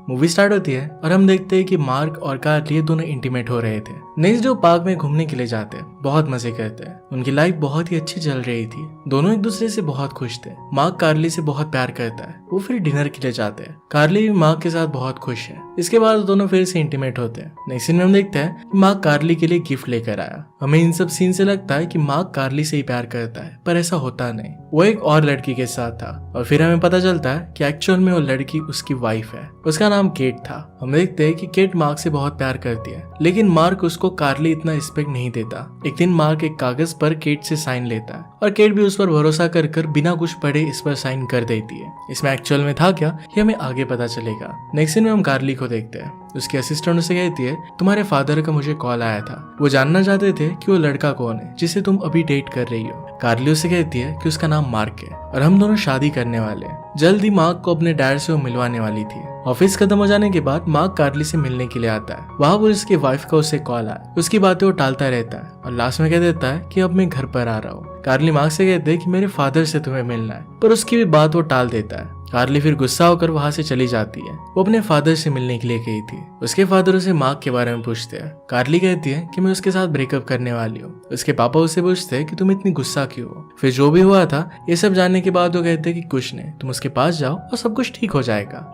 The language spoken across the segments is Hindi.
मूवी स्टार्ट होती है और हम देखते हैं कि मार्क और कार्ली दोनों इंटीमेट हो रहे थे। नेक्स्ट डे वो पार्क में घूमने के लिए जाते हैं, बहुत मजे करते हैं। उनकी लाइफ बहुत ही अच्छी चल रही थी, दोनों एक दूसरे से बहुत खुश थे। मार्क कार्ली से बहुत प्यार करता है। वो फिर डिनर के लिए जाते हैं। कार्ली भी मार्क के साथ बहुत खुश है। इसके बाद दोनों फिर से इंटीमेट होते हैं। नेक्स्ट सीन में हम देखते हैं कि मार्क कार्ली के लिए गिफ्ट लेकर आया। हमें इन सब सीन से लगता है कि मार्क कार्ली से ही प्यार करता है, पर ऐसा होता नहीं। वो एक और लड़की के साथ था और फिर हमें पता चलता है कि एक्चुअल में वो लड़की उसकी वाइफ है। उसका नाम केट था। हम देखते हैं कि केट मार्क से बहुत प्यार करती है, लेकिन मार्क उसको कार्ली इतना रिस्पेक्ट नहीं देता। एक दिन मार्क एक कागज पर केट से साइन लेता है और केट भी उस पर भरोसा कर बिना कुछ पढ़े इस पर साइन कर देती है। इसमें एक्चुअल में था क्या, ये हमें आगे पता चलेगा। नेक्स्ट सीन में हम कार्ली को देखते हैं। उसकी असिस्टेंट उसे कहती है, तुम्हारे फादर का मुझे कॉल आया था। वो जानना चाहते थे कि वो लड़का कौन है जिसे तुम अभी डेट कर रही हो। कार्ली उसे कहती है कि उसका नाम मार्क है और हम दोनों शादी करने वाले हैं। जल्द ही मार्क को अपने डैड से वो मिलवाने वाली थी। ऑफिस खत्म हो जाने के बाद मार्क कार्ली से मिलने के लिए आता है। वहाँ पर उसकी वाइफ का उससे कॉल आया। उसकी बातें वो टालता रहता है और लास्ट में कह देता है कि अब मैं घर पर आ रहा हूँ। कार्ली मार्क से कहते हैं कि मेरे फादर से तुम्हें मिलना है, पर उसकी भी बात वो टाल देता है। कार्ली फिर गुस्सा होकर वहां से चली जाती है। वो अपने फादर से मिलने के लिए गई थी। उसके फादर उसे मार्क के बारे में पूछते हैं। कार्ली कहती है कि मैं उसके साथ ब्रेकअप करने वाली हूँ। उसके पापा उससे पूछते हैं कि तुम इतनी गुस्सा क्यों हो। फिर जो भी हुआ था ये सब जानने के बाद वो कहते हैं कि कुछ नहीं, तुम उसके पास जाओ और सब कुछ ठीक हो जाएगा।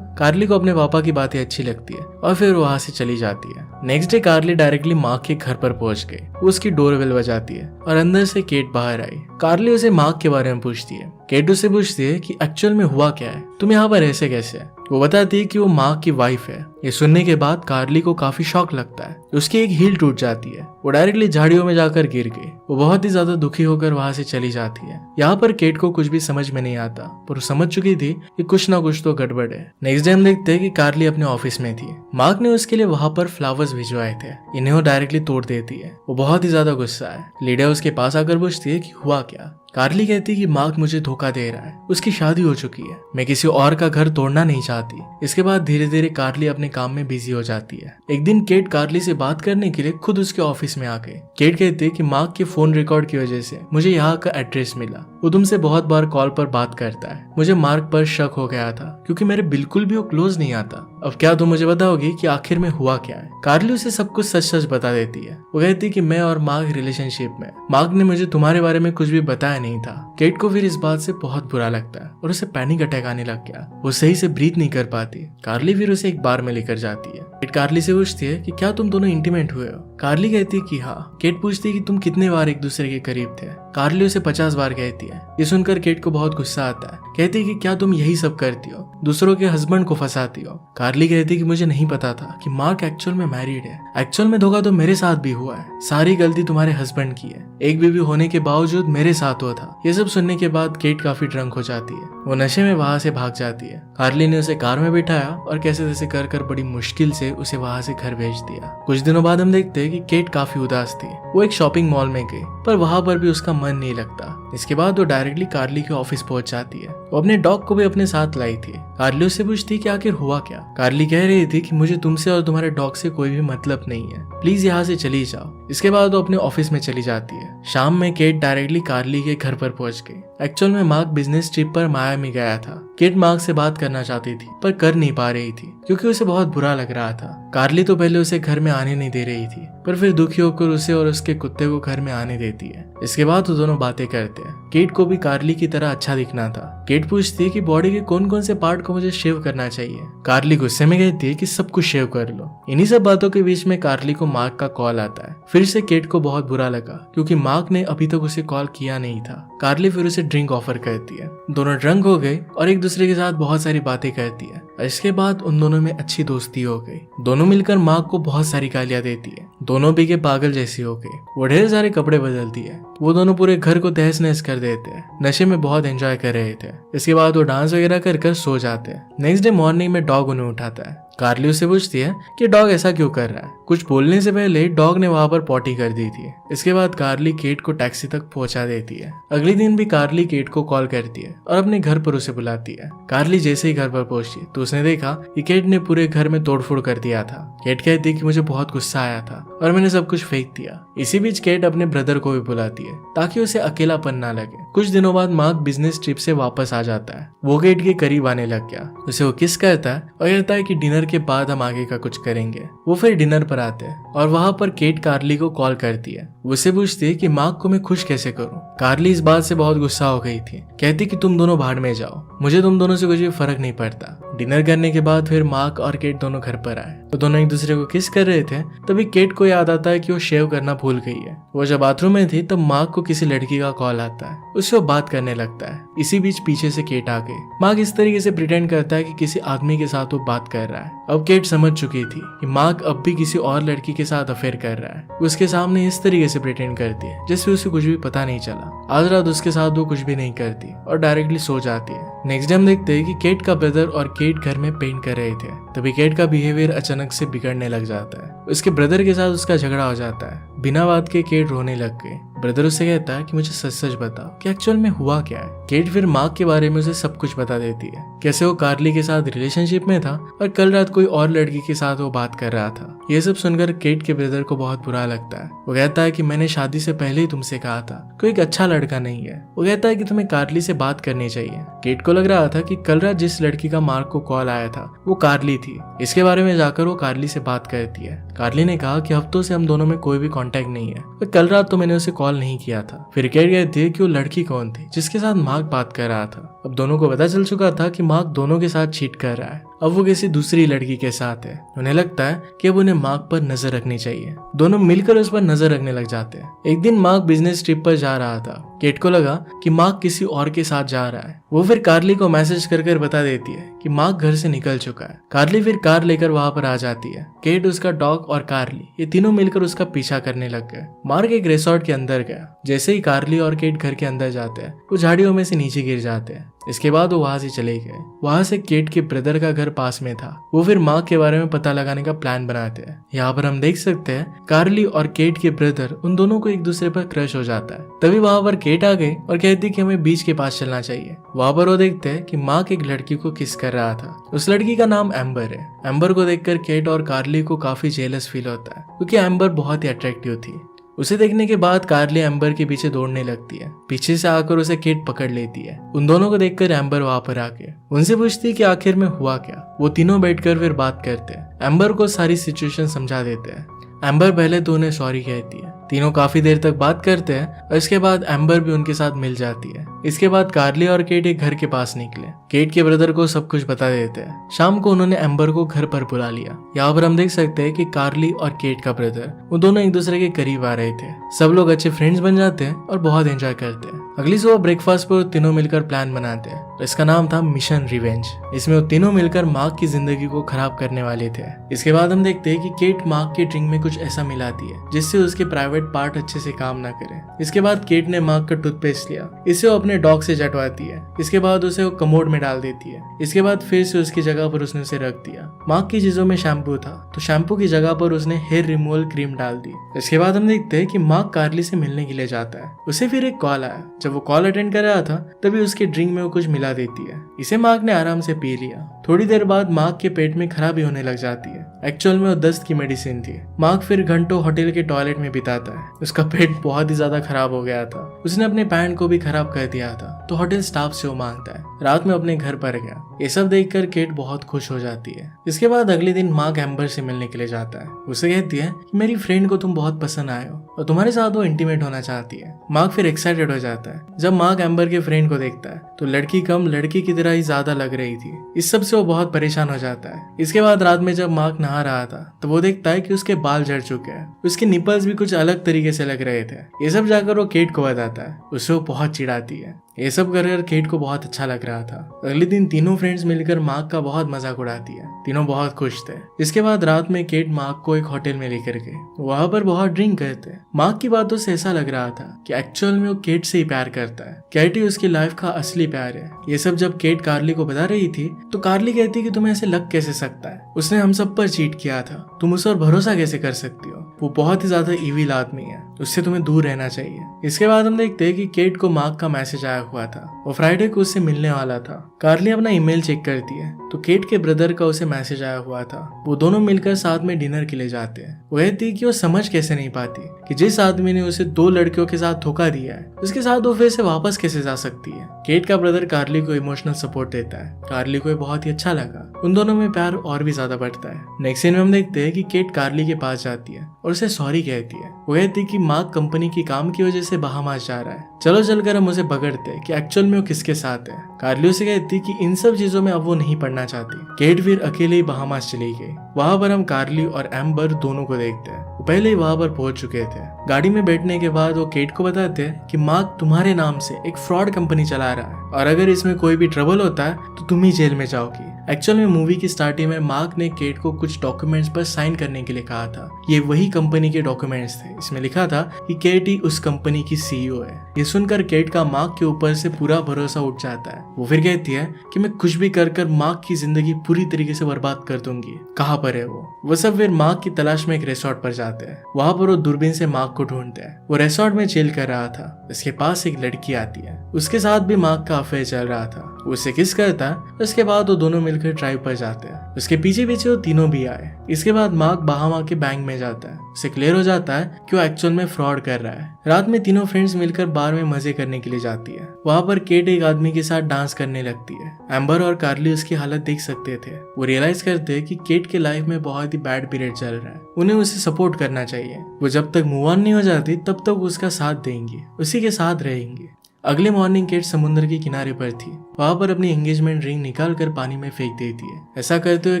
कार्ली को अपने पापा की बातें अच्छी लगती है और फिर वहां से चली जाती है। नेक्स्ट डे कार्ली डायरेक्टली मार्क के घर पर पहुंच गई। वो उसकी डोरबेल बजाती है और अंदर से केट बाहर आई। कार्ली उसे मार्क के बारे में पूछती है। केट उससे पूछती है कि एक्चुअल में हुआ क्या है, तुम यहाँ पर ऐसे कैसे है। वो बताती है कि वो मार्क की वाइफ है। ये सुनने के बाद कार्ली को काफी शॉक लगता है। उसकी एक हील टूट जाती है। वो डायरेक्टली झाड़ियों में जाकर गिर गई। वो बहुत ही ज्यादा दुखी होकर वहां से चली जाती है। यहाँ पर केट को कुछ भी समझ में नहीं आता, पर वो समझ चुकी थी कि कुछ ना कुछ तो गड़बड़ है। नेक्स्ट डे हम देखते हैं कि कार्ली अपने ऑफिस में थी। मार्क ने उसके लिए वहां पर फ्लावर्स भिजवाए थे। इन्हें वो डायरेक्टली तोड़ देती है। वो बहुत ही ज्यादा गुस्सा है। लीडा उसके पास आकर पूछती है कि हुआ क्या। कार्ली कहती है कि मार्क मुझे धोखा दे रहा है, उसकी शादी हो चुकी है, मैं किसी और का घर तोड़ना नहीं चाहती। इसके बाद धीरे धीरे कार्ली अपने काम में बिजी हो जाती है। एक दिन केट कार्ली से बात करने के लिए खुद उसके ऑफिस में आ गई। केट कहती है कि मार्क के फोन रिकॉर्ड की वजह से मुझे यहाँ का एड्रेस मिला। वो तुमसे बहुत बार कॉल पर बात करता है। मुझे मार्क पर शक हो गया था क्योंकि मेरे बिल्कुल भी वो क्लोज नहीं आता। अब क्या तुम मुझे बताओगी कि आखिर में हुआ क्या है। कार्ली उसे सब कुछ सच सच बता देती है। वो कहती है कि मैं और मार्क रिलेशनशिप में, मार्क ने मुझे तुम्हारे बारे में कुछ भी बताया नहीं था। केट को फिर इस बात से बहुत बुरा लगता है और उसे पैनिक अटैक आने लग गया। वो सही से ब्रीथ नहीं कर पाती। कार्ली फिर उसे एक बार में लेकर जाती है। केट कार्ली से पूछती है कि क्या तुम दोनों इंटीमेट हुए हो। कार्ली कहती है कि हाँ। केट पूछती है कि तुम कितने बार एक दूसरे के करीब थे। कार्ली उसे 50 बार कहती है। ये सुनकर केट को बहुत गुस्सा आता है। कहती है कि क्या तुम यही सब करती हो, दूसरों के हस्बैंड को फंसाती हो। कार्ली कहती है कि मुझे नहीं पता था कि मार्क एक्चुअल में मैरिड है। एक्चुअल में धोखा तो मेरे साथ भी हुआ है। सारी गलती तुम्हारे हस्बैंड की है। एक बीवी होने के बावजूद मेरे साथ हुआ था। ये सब सुनने के बाद केट काफी ड्रंक हो जाती है। वो नशे में वहां से भाग जाती है। कार्ली ने उसे कार में बिठाया और कैसे तैसे कर बड़ी मुश्किल से उसे वहां से घर भेज दिया। कुछ दिनों बाद हम देखते हैं कि केट काफी उदास थी। वो एक शॉपिंग मॉल में गई, पर वहां पर भी उसका मन नहीं लगता। इसके बाद वो डायरेक्टली कार्ली के ऑफिस पहुंच जाती है। वो अपने डॉग को भी अपने साथ लाई थी। कार्ली उससे पूछती कि आखिर हुआ क्या। कार्ली कह रही थी कि मुझे तुमसे और तुम्हारे डॉग से कोई भी मतलब नहीं है, प्लीज यहाँ से चली जाओ। इसके बाद वो अपने ऑफिस में चली जाती है। शाम में केट डायरेक्टली कार्ली के घर पर पहुंच गई। एक्चुअल में मार्क बिजनेस ट्रिप पर मायामी गया था। केट मार्क से बात करना चाहती थी पर कर नहीं पा रही थी क्योंकि उसे बहुत बुरा लग रहा था। कार्ली तो पहले उसे घर में आने नहीं दे रही थी, पर फिर दुखी होकर उसे और उसके कुत्ते को घर में आने देती है। इसके बाद वो दोनों बातें करते हैं। केट को भी कार्ली की तरह अच्छा दिखना था। केट पूछती है कि बॉडी के कौन कौन से पार्ट को मुझे शेव करना चाहिए। कार्ली गुस्से में कहती है कि सब कुछ शेव कर लो। इन्हीं सब बातों के बीच में कार्ली को मार्क का कॉल आता है। फिर से केट को बहुत बुरा लगा क्योंकि मार्क ने अभी तक उसे कॉल किया नहीं था। कार्ली फिर उसे ड्रिंक ऑफर करती है। दोनों ड्रंक हो गए और एक दूसरे के साथ बहुत सारी बातें करती है। इसके बाद उन दोनों में अच्छी दोस्ती हो गई। दोनों मिलकर मार्क को बहुत सारी गालियां देती है। दोनों भी के पागल जैसी हो गई। वो ढेर सारे कपड़े बदलती है। वो दोनों पूरे घर को तहस नहस कर देते हैं। नशे में बहुत एंजॉय कर रहे थे। इसके बाद वो डांस वगैरह कर सो जाते हैं। नेक्स्ट डे मॉर्निंग में डॉग उन्हें उठाता है। कार्ली उससे पूछती है कि डॉग ऐसा क्यों कर रहा है। कुछ बोलने से पहले डॉग ने वहां पर पॉटी कर दी थी। इसके बाद कार्ली केट को टैक्सी तक पहुंचा देती है। अगले दिन भी कार्ली केट को कॉल करती है और अपने घर पर उसे बुलाती है। कार्ली जैसे ही घर पर पहुंची तो उसने देखा कि केट ने पूरे घर में तोड़फोड़ कर दिया था। केट कहती कि मुझे बहुत गुस्सा आया था और मैंने सब कुछ फेंक दिया। इसी बीच केट अपने ब्रदर को भी बुलाती है ताकि उसे अकेलापन ना लगे। कुछ दिनों बाद मार्क बिजनेस ट्रिप से वापस आ जाता है। वो केट के करीब आने लग गया, उसे वो किस करता है और कहता है कि डिनर के बाद हम आगे का कुछ करेंगे। वो फिर डिनर पर आते हैं और वहां पर केट कार्ली को कॉल करती है। उससे पूछती है कि मार्क को मैं खुश कैसे करूं। कार्ली इस बात से बहुत गुस्सा हो गई थी, कहती कि तुम दोनों भाड़ में जाओ, मुझे तुम दोनों से कुछ भी फर्क नहीं पड़ता। डिनर करने के बाद फिर मार्क और केट दोनों घर पर आए। वो दोनों एक दूसरे को किस कर रहे थे, तभी केट को याद आता है कि वो शेव करना भूल गई है। वो जब बाथरूम में थी तब मार्क को किसी लड़की का कॉल आता है, उससे वो बात करने लगता है। इसी बीच पीछे से केट आ गई। मार्क इस तरीके से प्रिटेंड करता है कि किसी आदमी के साथ वो बात कर रहा है। अब केट समझ चुकी थी कि मार्क अब भी किसी और लड़की के साथ अफेयर कर रहा है। उसके सामने इस तरीके से प्रिटेंड करती है जैसे उसे कुछ भी पता नहीं चला। आज रात उसके साथ वो कुछ भी नहीं करती और डायरेक्टली सो जाती है। नेक्स्ट डे हम देखते हैं कि केट का ब्रदर और केट घर में पेंट कर रहे थे। तभी केट का बिहेवियर अचानक से बिगड़ने लग जाता है। उसके ब्रदर के साथ उसका झगड़ा हो जाता है। बिना बात के केट रोने लग गई। ब्रदर उससे कहता है कि मुझे सच सच बताओ कि एक्चुअल में हुआ क्या है। केट फिर मार्क के बारे में उसे सब कुछ बता देती है, कैसे वो कार्ली के साथ रिलेशनशिप में था और कल रात कोई और लड़की के साथ वो बात कर रहा था। ये सब सुनकर केट के ब्रदर को बहुत बुरा लगता है। वो कहता है कि मैंने शादी से पहले ही तुमसे कहा था कोई एक अच्छा लड़का नहीं है। वो कहता है कि तुम्हें कार्ली से बात करनी चाहिए। केट को लग रहा था कि कल रात जिस लड़की का मार्क को कॉल आया था वो कार्ली थी। इसके बारे में जाकर वो कार्ली से बात करती है। कार्ली ने कहा कि हफ्तों से हम दोनों में कोई भी कांटेक्ट नहीं है, तो कल रात तो मैंने उसे कॉल नहीं किया था। फिर केट कहती है कि वो लड़की कौन थी जिसके साथ मार्क बात कर रहा था। अब दोनों को पता चल चुका था कि मार्क दोनों के साथ चीट कर रहा है। अब वो किसी दूसरी लड़की के साथ है। उन्हें लगता है कि अब उन्हें मार्क पर नजर रखनी चाहिए। दोनों मिलकर उस पर नजर रखने लग जाते हैं। एक दिन मार्क बिजनेस ट्रिप पर जा रहा था। केट को लगा कि मार्क किसी और के साथ जा रहा है। वो फिर कार्ली को मैसेज कर बता देती है कि मार्क घर से निकल चुका है। कार्ली फिर कार लेकर वहां पर आ जाती है। केट, उसका डॉग और कार्ली ये तीनों मिलकर उसका पीछा करने लग गए। मार्क एक रिसोर्ट के अंदर गया। जैसे ही कार्ली और केट घर के अंदर जाते हैं वो झाड़ियों में से नीचे गिर जाते हैं। इसके बाद वो वहां से चले गए। वहां से केट के ब्रदर का घर पास में था। वो फिर मार्क के बारे में पता लगाने का प्लान बनाते हैं। यहाँ पर हम देख सकते हैं कार्ली और केट के ब्रदर उन दोनों को एक दूसरे पर क्रश हो जाता है। तभी वहां पर केट आ गई और कहती कि हमें बीच के पास चलना चाहिए। वहां पर वो देखते हैं कि मार्क एक लड़की को किस कर रहा था। उस लड़की का नाम एम्बर है। एम्बर को देखकर केट और कार्ली को काफी जेलस फील होता है क्योंकि एम्बर बहुत ही अट्रैक्टिव थी। उसे देखने के बाद कार्ली एम्बर के पीछे दौड़ने लगती है। पीछे से आकर उसे केट पकड़ लेती है। उन दोनों को देखकर एम्बर वहां पर आके उनसे पूछती है कि आखिर में हुआ क्या। वो तीनों बैठकर फिर बात करते हैं। एम्बर को सारी सिचुएशन समझा देते हैं। एम्बर पहले तो उन्हें सॉरी कहती है। तीनों काफी देर तक बात करते हैं और इसके बाद एम्बर भी उनके साथ मिल जाती है। इसके बाद कार्ली और केट एक घर के पास निकले। केट के ब्रदर को सब कुछ बता देते हैं। शाम को उन्होंने एम्बर को घर पर बुला लिया। यहाँ पर हम देख सकते हैं कि कार्ली और केट का ब्रदर वो दोनों एक दूसरे के करीब आ रहे थे। सब लोग अच्छे फ्रेंड्स बन जाते हैं और बहुत एंजॉय करते हैं। अगली सुबह ब्रेकफास्ट पर तीनों मिलकर प्लान बनाते हैं। इसका नाम था मिशन रिवेंज। इसमें वो तीनों मिलकर मार्क की जिंदगी को खराब करने वाले थे। इसके बाद हम देखते हैं कि केट मार्क के ड्रिंक में कुछ ऐसा मिलाती है जिससे उसके प्राइवेट पार्ट अच्छे से काम ना करें। इसके बाद केट ने मार्क का टूथपेस्ट लिया। इसे वो अपने डॉग से चटवाती है। इसके बाद उसे वो कमोड में डाल देती है। इसके बाद फिर से उसकी जगह पर उसने उसे रख दिया। मार्क की चीजों में शैम्पू था तो शैम्पू की जगह पर उसने हेयर रिमूवल क्रीम डाल दी। इसके बाद हम देखते हैं कि मार्क कार्ली से मिलने के लिए जाता है। उसे फिर एक कॉल आया। जब वो कॉल अटेंड कर रहा था तभी उसके ड्रिंक में वो कुछ मिला देती है। इसे मार्क ने आराम से पी लिया। थोड़ी देर बाद मार्क के पेट में खराबी होने लग जाती है। एक्चुअल में वो दस्त की मेडिसिन थी। मार्क फिर घंटों होटल के टॉयलेट में बिताता है। उसका पेट बहुत ही ज्यादा खराब हो गया था। उसने अपने पैंट को भी खराब कर दिया था तो होटल स्टाफ से वो मांगता है। रात में अपने घर पर गया। ये सब देखकर केट बहुत खुश हो जाती है। इसके बाद अगले दिन मार्क एम्बर से मिलने के लिए जाता है। उसे कहती है कि मेरी फ्रेंड को तुम बहुत पसंद आए हो और तुम्हारे साथ वो इंटीमेट होना चाहती है। मार्क फिर एक्साइटेड हो जाता है। जब मार्क एम्बर के फ्रेंड को देखता है तो लड़की कम लड़की की तरह ही ज्यादा लग रही थी। इस सब से वो बहुत परेशान हो जाता है। इसके बाद रात में जब मार्क नहा रहा था तो वो देखता है कि उसके बाल झड़ चुके हैं। उसके निपल्स भी कुछ अलग तरीके से लग रहे थे। ये सब जाकर वो केट को बताता है। उससे वो बहुत चिढ़ाती है। ये सब कर केट को बहुत अच्छा लग रहा था। अगले दिन तीनों फ्रेंड्स मिलकर मार्क का बहुत मजाक उड़ाती है। तीनों बहुत खुश थे। इसके बाद रात में केट मार्क को एक होटल में लेकर गए। वहां पर बहुत ड्रिंक करते। मार्क की बातों से ऐसा लग रहा था कि एक्चुअल में वो केट से ही प्यार करता है। केट ही उसकी लाइफ का असली प्यार है। ये सब जब केट कार्ली को बता रही थी तो कार्ली कहती कि तुम्हें ऐसे लग कैसे सकता है, उसने हम सब पर चीट किया था, तुम उस पर भरोसा कैसे कर सकती हो, वो बहुत ही ज्यादा इविल आदमी है। उससे तुम्हें दूर रहना चाहिए। इसके बाद हम देखते हैं कि केट को मार्क का मैसेज आया हुआ था। वो फ्राइडे को उससे मिलने वाला था। कार्ली अपना ईमेल चेक करती है तो केट के ब्रदर का उसे मैसेज आया हुआ था। वो दोनों मिलकर साथ में डिनर के लिए जाते हैं। वो कहती है कि वो समझ कैसे नहीं पाती कि जिस आदमी ने उसे 2 लड़कियों के साथ धोखा दिया है उसके साथ वो फिर से वापस कैसे जा सकती है। केट का ब्रदर कार्ली को इमोशनल सपोर्ट देता है। कार्ली को ये बहुत ही अच्छा लगा। उन दोनों में प्यार और भी ज्यादा बढ़ता है। नेक्स्ट सीन में हम देखते हैं कि केट कार्ली के पास जाती है और उसे सॉरी कहती है। वो कहती है कि मार्क कंपनी की काम की वजह से बहामास जा रहा है, चलो चलकर हम उसे पकड़ते हैं कि एक्चुअल में वो किसके साथ है। कार्ली उसे कहती कि इन सब चीजों में अब वो नहीं पड़ना चाहती। केट फिर अकेले ही बहामास चली गई। वहां पर हम कार्ली और एम्बर दोनों को देखते हैं। वो पहले ही वहां पर पहुंच चुके थे। गाड़ी में बैठने के बाद वो केट को बताते हैं कि मार्क तुम्हारे नाम से एक फ्रॉड कंपनी चला रहा है और अगर इसमें कोई भी ट्रबल होता है तो तुम ही जेल में जाओगी। एक्चुअल में मूवी की स्टार्टिंग में मार्क ने केट को कुछ डॉक्यूमेंट्स पर साइन करने के लिए कहा था। ये वही कंपनी के डॉक्यूमेंट्स थे। इसमें लिखा था कि केट ही उस कंपनी की सीईओ है। ये सुनकर केट का मार्क के ऊपर से पूरा भरोसा उठ जाता है। वो फिर कहती है कि मैं कुछ भी कर मार्क की जिंदगी पूरी तरीके से बर्बाद कर दूंगी। कहाँ पर है वो सब फिर मार्क की तलाश में एक रिसोर्ट पर जाते हैं। वहां पर वो दूरबीन से मार्क को ढूंढते हैं। वो रिसोर्ट में चिल कर रहा था। उसके पास एक लड़की आती है। उसके साथ भी मार्क का अफेयर चल रहा था। वो उससे किस करता है। उसके बाद वो दोनों मिलकर ड्राइव पर जाते हैं। उसके पीछे पीछे वो तीनों भी आए। इसके बाद मार्क बहामा के बैंक में जाता है। उसे क्लियर हो जाता है कि वो एक्चुअल में फ्रॉड कर रहा है। रात में तीनों फ्रेंड्स मिलकर बार में मजे करने के लिए जाती है। वहां पर केट एक आदमी के साथ डांस करने लगती है। एम्बर और कार्ली उसकी हालत देख सकते थे। वो रियलाइज करते हैं कि केट के लाइफ में बहुत ही बैड पीरियड चल रहा है। उन्हें उसे सपोर्ट करना चाहिए। वो जब तक मूव ऑन नहीं हो जाती तब तक उसका साथ देंगी, उसी के साथ रहेंगी। अगले मॉर्निंग केट समुद्र के किनारे पर थी। वहां पर अपनी एंगेजमेंट रिंग निकाल कर पानी में फेंक देती है। ऐसा करते हुए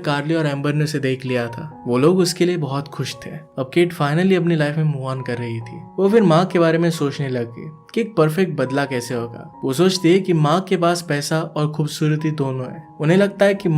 कार्ली और एम्बर ने उसे देख लिया था। वो लोग उसके लिए बहुत खुश थे। अब केट फाइनली अपनी लाइफ में मूव ऑन कर रही थी। वो फिर माँ के बारे में सोचने लग गई कि एक परफेक्ट बदला कैसे होगा। वो सोचती है कि माँ के पास पैसा और खूबसूरती दोनों है। उन्हें लगता है कि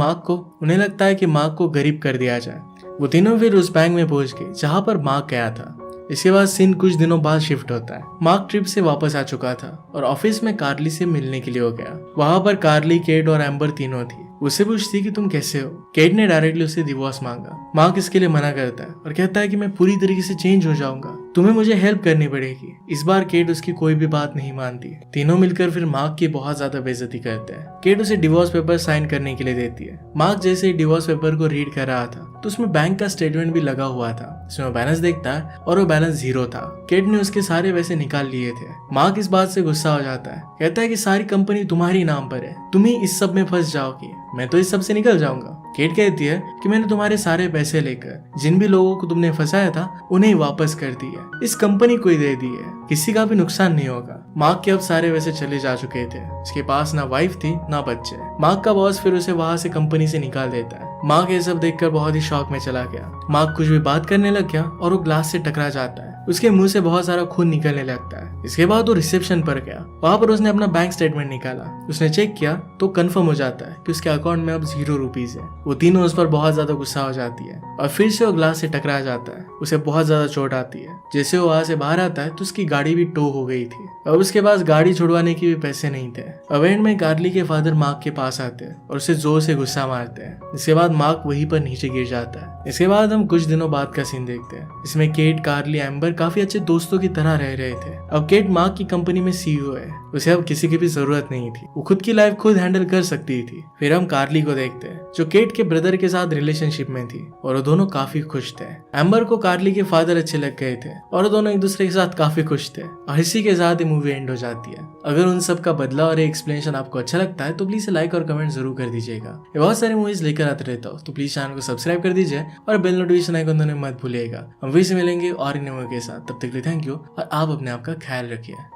माँ को गरीब कर दिया जाए। वो तीनों फिर उस बैंक में पहुंच गई जहाँ पर माँ गया था। इसके बाद सीन कुछ दिनों बाद शिफ्ट होता है। मार्क ट्रिप से वापस आ चुका था और ऑफिस में कार्ली से मिलने के लिए हो गया। वहां पर कार्ली, केट और एम्बर तीनों थी। उससे पूछती कि तुम कैसे हो। केट ने डायरेक्टली उससे डिवोर्स मांगा। मार्क इसके लिए मना करता है और कहता है कि मैं पूरी तरीके से चेंज हो जाऊंगा, तुम्हें मुझे हेल्प करनी पड़ेगी। इस बार केट उसकी कोई भी बात नहीं मानती। तीनों मिलकर फिर मार्क की बहुत ज्यादा बेइज्जती करते हैं। केट उसे डिवोर्स पेपर साइन करने के लिए देती है। मार्क जैसे ही डिवोर्स पेपर को रीड कर रहा था तो उसमें बैंक का स्टेटमेंट भी लगा हुआ था। इसमें बैलेंस देखता है और वो बैलेंस 0 था। केट ने उसके सारे पैसे निकाल लिए थे। मार्क इस बात से गुस्सा हो जाता है। कहता है कि सारी कंपनी तुम्हारी नाम पर है, तुम ही इस सब में फंस जाओगी, मैं तो इस सब से निकल जाऊंगा। केट कहती है कि मैंने तुम्हारे सारे पैसे लेकर जिन भी लोगों को तुमने फंसाया था उन्हें वापस कर दिया, इस कंपनी को ही दे दी है, किसी का भी नुकसान नहीं होगा। मार्क के अब सारे पैसे चले जा चुके थे। उसके पास ना वाइफ थी ना बच्चे। मार्क का बॉस फिर उसे वहां से कंपनी से निकाल देता है। मार्क ये सब देखकर बहुत ही शॉक में चला गया। मार्क कुछ भी बात करने लग गया और वो ग्लास से टकरा जाता है। उसके मुंह से बहुत सारा खून निकलने लगता है। इसके बाद वो रिसेप्शन पर गया। वहां पर उसने अपना बैंक स्टेटमेंट निकाला। उसने चेक किया तो कंफर्म हो जाता है कि उसके अकाउंट में अब 0 रुपीज है। वो तीनों उस पर बहुत ज्यादा गुस्सा हो जाती है और फिर से वो ग्लास से टकरा जाता है। उसे बहुत ज्यादा चोट आती है। जैसे वो वहां से बाहर आता है तो उसकी गाड़ी भी टो हो गई थी। अब उसके पास गाड़ी छुड़वाने के भी पैसे नहीं थे। अब एंड में कार्ली के फादर मार्क के पास आते हैं और उसे जोर से गुस्सा मारते हैं। इसके बाद मार्क वहीं पर नीचे गिर जाता है। इसके बाद हम कुछ दिनों बाद का सीन देखते हैं। इसमें केट, कार्ली, एम्बर काफी अच्छे दोस्तों की तरह रह रहे थे। अब केट मार्क की कंपनी में सीईओ है। उसे अब किसी की भी जरूरत नहीं थी। वो खुद की लाइफ खुद हैंडल कर सकती थी। फिर हम कार्ली को देखते हैं जो केट के ब्रदर के साथ रिलेशनशिप में थी और वो दोनों काफी खुश थे। एम्बर को कार्ली के फादर अच्छे लग गए थे और वो दोनों एक दूसरे के साथ काफी खुश थे और इसी के साथ ही मूवी एंड हो जाती है। अगर उन सब का बदला और एक्सप्लेनेशन आपको अच्छा लगता है तो प्लीज लाइक और कमेंट जरूर कर दीजिएगा। ये बहुत सारी मूवीज लेकर आते रहता हूँ तो प्लीज चैनल को सब्सक्राइब कर दीजिए और बेल नोटिफिकेशन आइकन दबाना मत भूलिएगा। हम फिर से मिलेंगे और इन मूवी के साथ। तब तक के लिए थैंक यू और आप अपने आप का ख्याल रखिए।